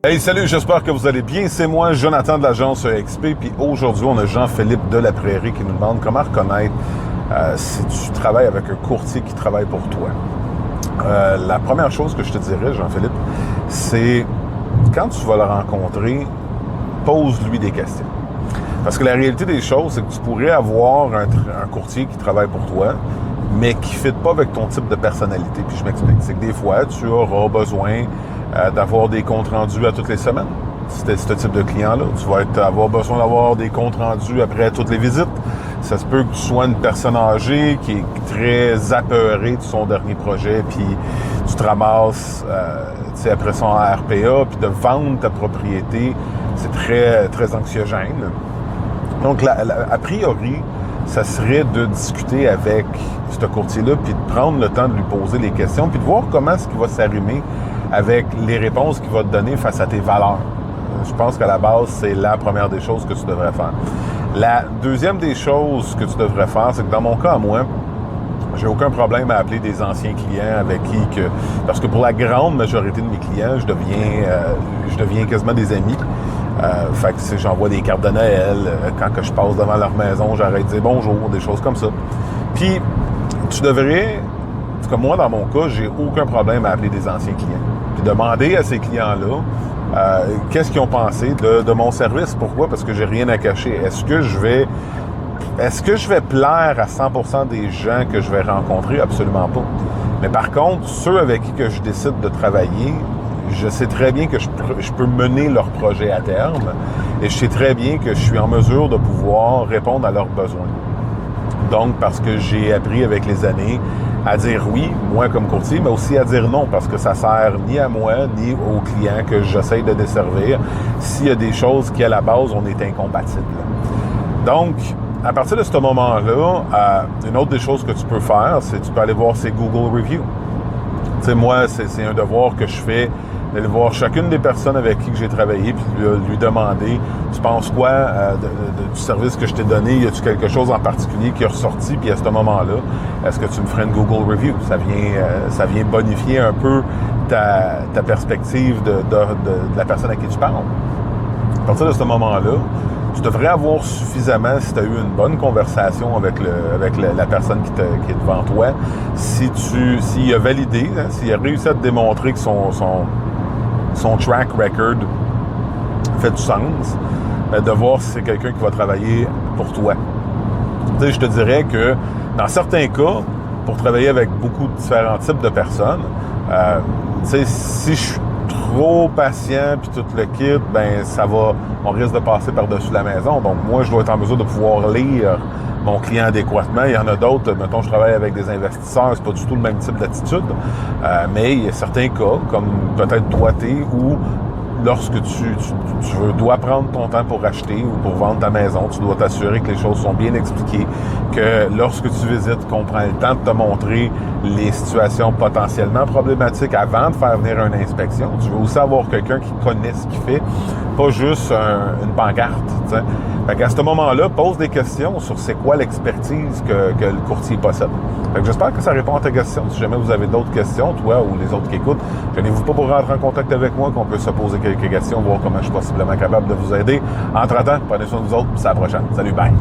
Hey, salut, j'espère que vous allez bien. C'est moi, Jonathan de l'agence EXP, puis aujourd'hui, on a Jean-Philippe de la Prairie qui nous demande comment reconnaître si tu travailles avec un courtier qui travaille pour toi. La première chose que je te dirais, Jean-Philippe, c'est quand tu vas le rencontrer, pose-lui des questions. Parce que la réalité des choses, c'est que tu pourrais avoir un courtier qui travaille pour toi, mais qui ne fit pas avec ton type de personnalité. Puis je m'explique. C'est que des fois, tu auras besoin d'avoir des comptes rendus à toutes les semaines. Si tu es ce type de client-là, tu vas avoir besoin d'avoir des comptes rendus après toutes les visites. Ça se peut que tu sois une personne âgée qui est très apeurée de son dernier projet, puis tu te ramasses après son RPA, puis de vendre ta propriété, c'est très, très anxiogène. Donc, a priori, ça serait de discuter avec ce courtier-là, puis de prendre le temps de lui poser les questions, puis de voir comment est-ce qu'il va s'arrimer avec les réponses qu'il va te donner face à tes valeurs. Je pense qu'à la base, c'est la première des choses que tu devrais faire. La deuxième des choses que tu devrais faire, c'est que dans mon cas, à moi, j'ai aucun problème à appeler des anciens clients avec parce que pour la grande majorité de mes clients, je deviens quasiment des amis. Fait que j'envoie des cartes de Noël. Quand que je passe devant leur maison, j'arrête de dire bonjour, des choses comme ça. Puis, tu devrais, comme moi, dans mon cas, j'ai aucun problème à appeler des anciens clients. Puis demander à ces clients-là qu'est-ce qu'ils ont pensé de mon service. Pourquoi? Parce que j'ai rien à cacher. Est-ce que je vais plaire à 100% des gens que je vais rencontrer? Absolument pas. Mais par contre, ceux avec qui que je décide de travailler, je sais très bien que je peux mener leur projet à terme et je sais très bien que je suis en mesure de pouvoir répondre à leurs besoins. Donc, parce que j'ai appris avec les années à dire oui, moi comme courtier, mais aussi à dire non, parce que ça sert ni à moi, ni aux clients que j'essaye de desservir s'il y a des choses qui, à la base, on est incompatibles. Donc, à partir de ce moment-là, une autre des choses que tu peux faire, c'est que tu peux aller voir ces Google Reviews. Tu sais, moi, c'est un devoir que je fais d'aller voir chacune des personnes avec qui j'ai travaillé puis lui demander « Tu penses quoi du service que je t'ai donné? Y a-tu quelque chose en particulier qui est ressorti? Puis à ce moment-là, est-ce que tu me ferais une Google Review? » Ça vient bonifier un peu ta perspective de la personne à qui tu parles. À partir de ce moment-là, tu devrais avoir suffisamment, si tu as eu une bonne conversation avec la personne qui est devant toi, s'il a validé, s'il a réussi à te démontrer que son track record fait du sens, de voir si c'est quelqu'un qui va travailler pour toi. Tu sais, je te dirais que dans certains cas, pour travailler avec beaucoup de différents types de personnes, tu sais, si je suis trop patient puis tout le kit, ben on risque de passer par-dessus la maison. Donc moi, je dois être en mesure de pouvoir lire mon client adéquatement. Il y en a d'autres, mettons, je travaille avec des investisseurs, c'est pas du tout le même type d'attitude, mais il y a certains cas, comme peut-être toi où lorsque tu dois prendre ton temps pour acheter ou pour vendre ta maison, tu dois t'assurer que les choses sont bien expliquées, que lorsque tu visites, qu'on prend le temps de te montrer les situations potentiellement problématiques avant de faire venir une inspection. Tu veux aussi avoir quelqu'un qui connaît ce qu'il fait, pas juste une pancarte. T'sais. Fait qu'à ce moment-là, pose des questions sur c'est quoi l'expertise que le courtier possède. Fait que j'espère que ça répond à ta question. Si jamais vous avez d'autres questions, toi ou les autres qui écoutent, gênez-vous pas pour rentrer en contact avec moi, qu'on peut se poser quelques questions, voir comment je suis possiblement capable de vous aider. Entre-temps, prenez soin de vous autres, puis à la prochaine. Salut, bye!